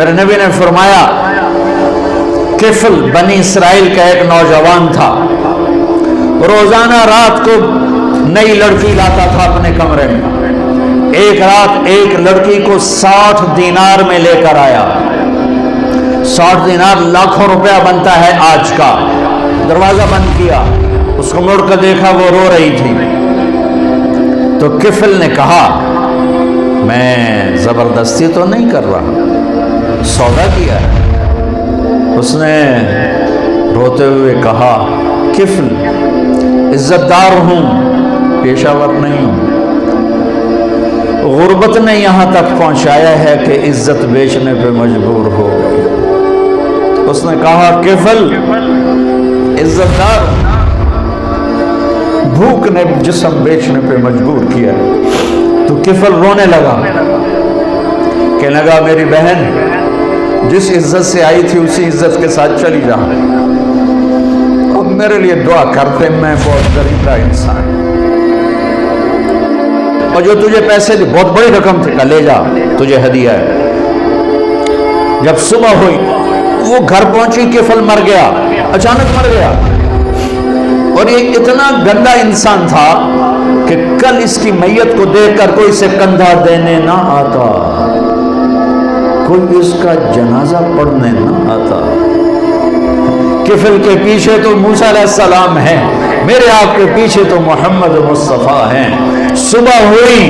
میرے نبی نے فرمایا کفل بنی اسرائیل کا ایک نوجوان تھا، روزانہ رات کو نئی لڑکی لاتا تھا اپنے کمرے میں۔ ایک رات ایک لڑکی کو 60 دینار میں لے کر آیا۔ 60 دینار لاکھوں روپیہ بنتا ہے آج کا۔ دروازہ بند کیا، اس کو مڑ کر دیکھا، وہ رو رہی تھی۔ تو کفل نے کہا میں زبردستی تو نہیں کر رہا، سودا کیا ہے۔ اس نے روتے ہوئے کہا کفل عزت دار ہوں، پیشہ ور نہیں ہوں، غربت نے یہاں تک پہنچایا ہے کہ عزت بیچنے پہ مجبور ہو گئی۔ اس نے کہا کفل عزت دار، بھوک نے جسم بیچنے پہ مجبور کیا۔ تو کفل رونے لگا، کہنے لگا میری بہن جس عزت سے آئی تھی اسی عزت کے ساتھ چلی جا، اب میرے لیے دعا کرتے، میں بہت غریب انسان، اور جو تجھے پیسے دی بہت بڑی رقم تھی، لے جا تجھے ہدیہ ہے۔ جب صبح ہوئی وہ گھر پہنچی، کفل مر گیا، اچانک مر گیا، اور یہ اتنا گندا انسان تھا کہ کل اس کی میت کو دیکھ کر کوئی اسے کندھا دینے نہ آتا، کوئی اس کا جنازہ پڑھنے نہ آتا۔ کفل کے پیچھے تو موسیٰ علیہ السلام ہیں، میرے آپ کے پیچھے تو محمد مصطفیٰ ہیں۔ صبح ہوئی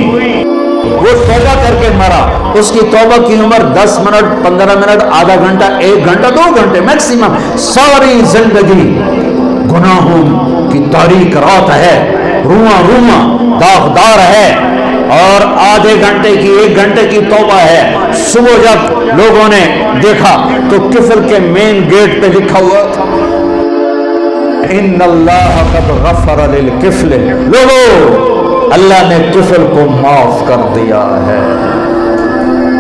وہ توبہ کر کے مرا، اس کی توبہ کی عمر 10 منٹ 15 منٹ، آدھا گھنٹہ، 1 گھنٹہ، 2 گھنٹے میکسیمم۔ ساری زندگی گناہوں کی تاریک رات ہے، رواں رواں داغدار ہے، اور آدھے گھنٹے کی 1 گھنٹے کی توبہ ہے۔ صبح جب لوگوں نے دیکھا تو کفل کے مین گیٹ پہ لکھا ہوا تھا ان اللہ قد غفر للکفل، لوگو اللہ نے کفل کو معاف کر دیا ہے۔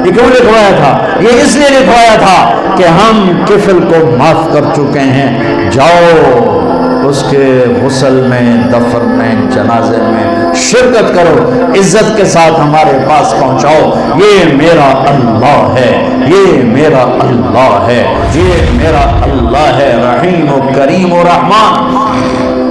یہ کیوں لکھوایا تھا؟ یہ اس لیے لکھوایا تھا کہ ہم کفل کو معاف کر چکے ہیں، جاؤ اس کے غسل میں، دفن میں، جنازے میں شرکت کرو، عزت کے ساتھ ہمارے پاس پہنچاؤ۔ یہ میرا اللہ ہے، یہ میرا اللہ ہے، یہ میرا اللہ ہے، رحیم و کریم و رحمان۔